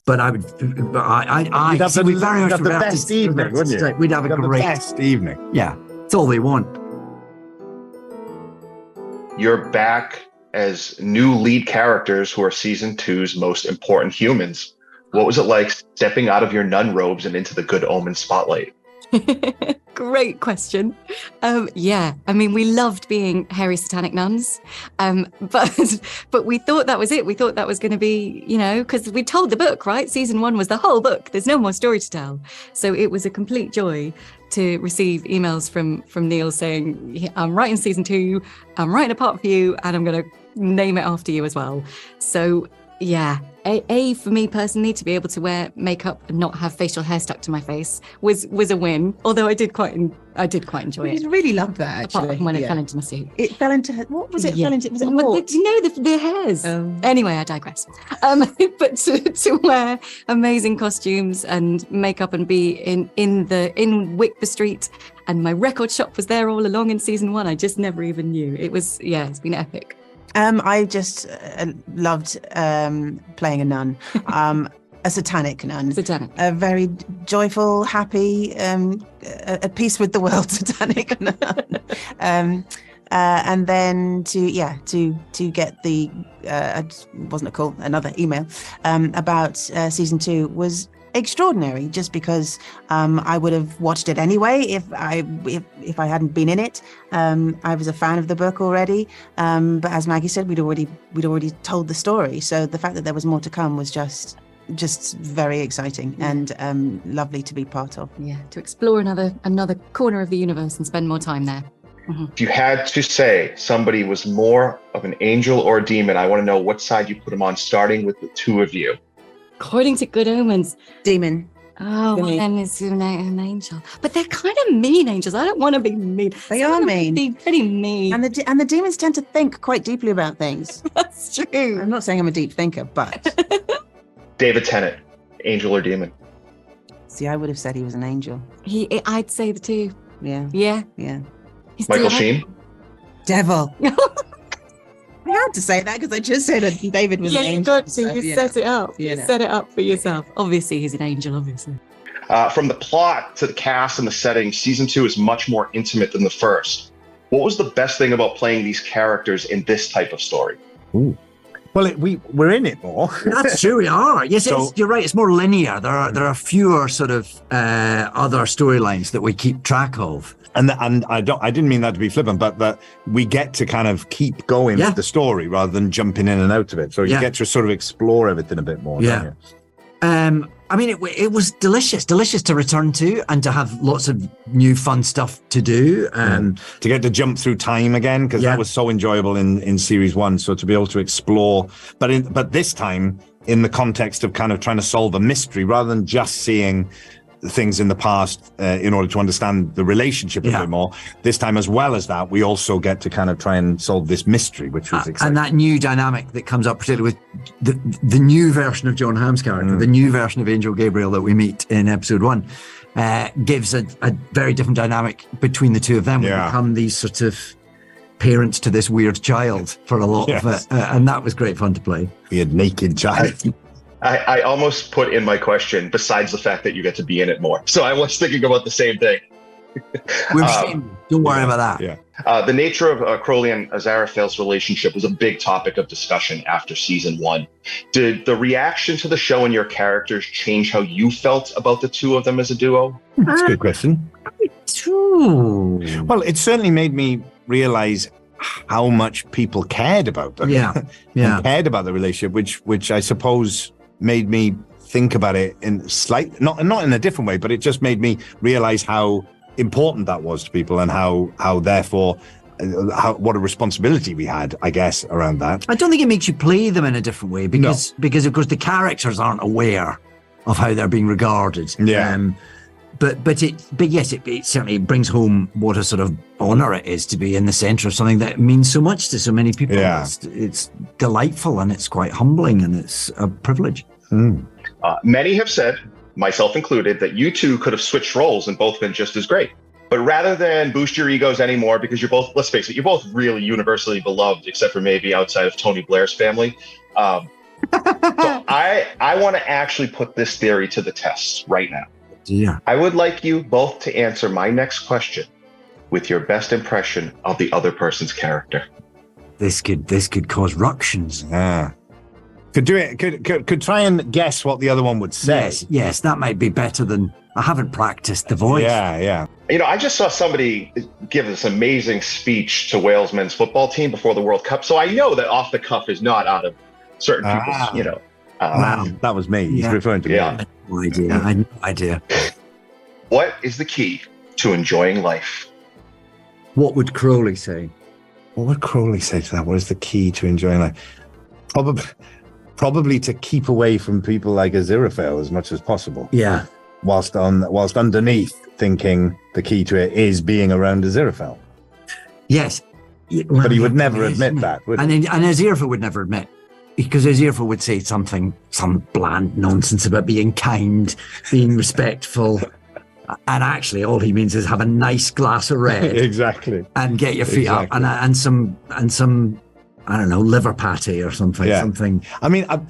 But I would, I You'd see, we very much have the best evening, wouldn't you? We'd have a great best evening. Yeah, it's all they want. You're back as new lead characters who are season 2's most important humans. What was it like stepping out of your nun robes and into the good Omens spotlight? Great question. Yeah, I mean, we loved being hairy satanic nuns, but we thought that was it. We thought that was going to be, because we told the book, right? Season 1 was the whole book. There's no more story to tell. So it was a complete joy to receive emails from Neil saying, I'm writing season 2, I'm writing a part for you, and I'm going to name it after you as well. So yeah, for me personally, to be able to wear makeup and not have facial hair stuck to my face was a win. Although I did quite enjoy it. I really loved that, actually. Apart from when it fell into my suit. It fell into what was it? Yeah. Fell into was it Well, do you know the hairs? Anyway, I digress. But to wear amazing costumes and makeup and be in Wickby Street, and my record shop was there all along in season 1. I just never even knew. It's been epic. I just loved playing a nun, a satanic nun. Satanic. A very joyful, happy, at peace with the world satanic nun. And then to get the wasn't it called another email about season 2 was extraordinary, just because I would have watched it anyway if I hadn't been in it. I was a fan of the book already, but as Maggie said, we'd already told the story, so the fact that there was more to come was just very exciting and lovely to be part of. Yeah, to explore another corner of the universe and spend more time there. Mm-hmm. If you had to say somebody was more of an angel or a demon, I want to know what side you put them on, starting with the two of you. According to Good Omens, demon. Oh, well, then it's an angel. But they're kind of mean angels. I don't want to be mean. They are mean. Be pretty mean. And the demons tend to think quite deeply about things. That's true. I'm not saying I'm a deep thinker, but David Tennant, angel or demon? See, I would have said he was an angel. I'd say the two. Yeah. Yeah. Yeah. He's Michael Sheen? Devil. I had to say that because I just said that David was an angel. You got to. So, you set it up. You set it up for yourself. Obviously, he's an angel, obviously. From the plot to the cast and the setting, season 2 is much more intimate than the first. What was the best thing about playing these characters in this type of story? Ooh. Well, we're in it more. That's true, we are. Yes, you're right. It's more linear. There are fewer sort of other storylines that we keep track of. And I didn't mean that to be flippant, but that we get to kind of keep going with the story rather than jumping in and out of it. So you get to sort of explore everything a bit more. Yeah. I mean, it was delicious to return to and to have lots of new fun stuff to do. To get to jump through time again, because that was so enjoyable in series 1. So to be able to explore, but this time in the context of kind of trying to solve a mystery rather than just seeing things in the past in order to understand the relationship a bit more. This time, as well as that, we also get to kind of try and solve this mystery, which was exciting. And that new dynamic that comes up, particularly with the new version of John Hamm's character, the new version of Angel Gabriel that we meet in episode 1, gives a very different dynamic between the two of them. We become these sort of parents to this weird child for a lot of it, and that was great fun to play. Weird naked child. I almost put in my question, besides the fact that you get to be in it more. So I was thinking about the same thing. Don't worry about that. Yeah. The nature of Crowley and Aziraphale's relationship was a big topic of discussion after season 1. Did the reaction to the show and your characters change how you felt about the two of them as a duo? That's a good question. Well, it certainly made me realize how much people cared about them. And cared about the relationship, which I suppose made me think about it in not in a different way, but it just made me realize how important that was to people and how therefore what a responsibility we had, I guess, around that. I don't think it makes you play them in a different way because of course the characters aren't aware of how they're being regarded. But yes, it certainly brings home what a sort of honor it is to be in the center of something that means so much to so many people. It's delightful and it's quite humbling and it's a privilege. Many have said, myself included, that you two could have switched roles and both been just as great. But rather than boost your egos anymore, because you're both, let's face it, you're both really universally beloved, except for maybe outside of Tony Blair's family. So I want to actually put this theory to the test right now. Yeah. I would like you both to answer my next question with your best impression of the other person's character. This could cause ructions. Could try and guess what the other one would say. Yes, that might be better than I haven't practiced the voice. Yeah. I just saw somebody give this amazing speech to Wales men's football team before the World Cup, so I know that off the cuff is not out of certain people's, Wow, that was me. He's referring to me. I had no idea. What is the key to enjoying life? What would Crowley say? What would Crowley say to that? What is the key to enjoying life? Probably to keep away from people like Aziraphale as much as possible. Yeah. Whilst underneath thinking the key to it is being around Aziraphale. Yes. Well, but he would never admit that, would he? And Aziraphale would never admit. Because Aziraphale would say some bland nonsense about being kind, being respectful, and actually all he means is have a nice glass of red, exactly, and get your feet up, and some I don't know, liver patty or something. Yeah. Something. I mean, what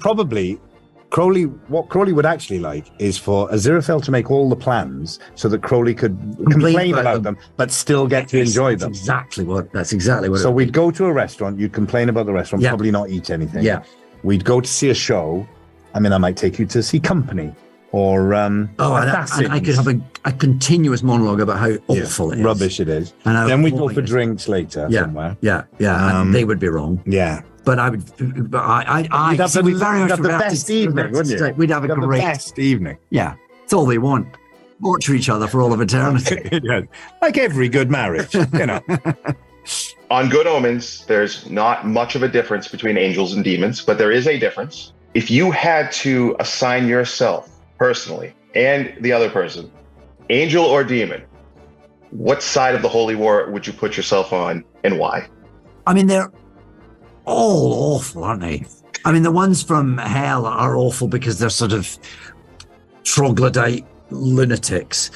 Crowley would actually like is for Aziraphale to make all the plans so that Crowley could complain about them, but still get to enjoy them. That's exactly what. So we'd go to a restaurant, you'd complain about the restaurant, probably not eat anything. Yeah. We'd go to see a show. I mean, I might take you to see Company or and I could have a continuous monologue about how awful it is. Rubbish it is. And then we'd go for drinks later somewhere. Yeah. And they would be wrong. Yeah. But I would. But I'd have the best evening, wouldn't you? We'd have a great best evening. Yeah, it's all they want. Torture each other for all of eternity. Yeah. Like every good marriage, On Good Omens, there's not much of a difference between angels and demons, but there is a difference. If you had to assign yourself personally and the other person, angel or demon, what side of the holy war would you put yourself on and why? I mean, they're all awful, aren't they? I mean, the ones from hell are awful because they're sort of troglodyte lunatics,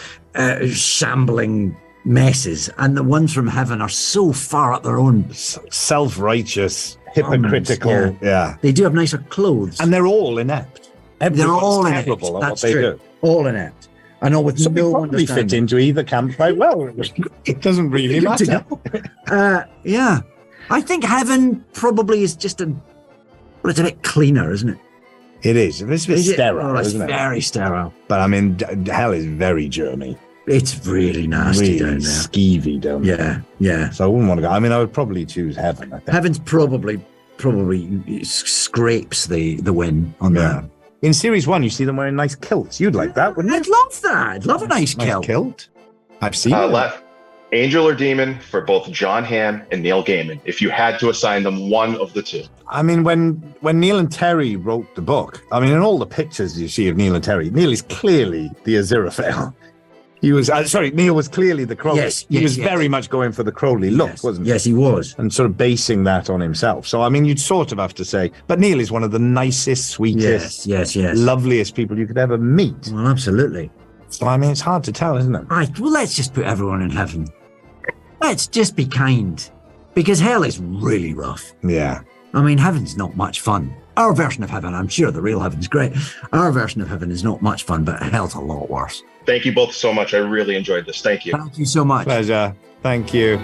shambling messes, and the ones from heaven are so far up their own self-righteous, hypocritical. Yeah. They do have nicer clothes, and they're all inept. They're all inept. That's true. All inept. I know with no probably fit into either camp quite well. It doesn't really matter. Yeah. I think heaven probably is just it's a bit cleaner, isn't it? It is. It's a bit sterile, isn't it? It's very sterile. But I mean, hell is very germy. It's really nasty down there. Skeevy down there. Yeah. So I wouldn't want to go. I mean, I would probably choose heaven, I think. Heaven's probably scrapes the win on that. In series 1, you see them wearing nice kilts. You'd like that, wouldn't you? I'd love that. I'd love a nice kilt. I've seen it. Left. Angel or demon for both John Hamm and Neil Gaiman, if you had to assign them one of the two. I mean, when Neil and Terry wrote the book, I mean, in all the pictures you see of Neil and Terry, Neil is clearly the Aziraphale. He was, Neil was clearly the Crowley. Yes, he was very much going for the Crowley look, wasn't he? Yes, he was. And sort of basing that on himself. So, I mean, you'd sort of have to say, but Neil is one of the nicest, sweetest, loveliest people you could ever meet. Well, absolutely. So, I mean, it's hard to tell, isn't it? Right, well, let's just put everyone in heaven. Let's just be kind, because hell is really rough. Yeah. I mean, heaven's not much fun. Our version of heaven, I'm sure the real heaven's great. Our version of heaven is not much fun, but hell's a lot worse. Thank you both so much. I really enjoyed this. Thank you. Thank you so much. Pleasure. Thank you.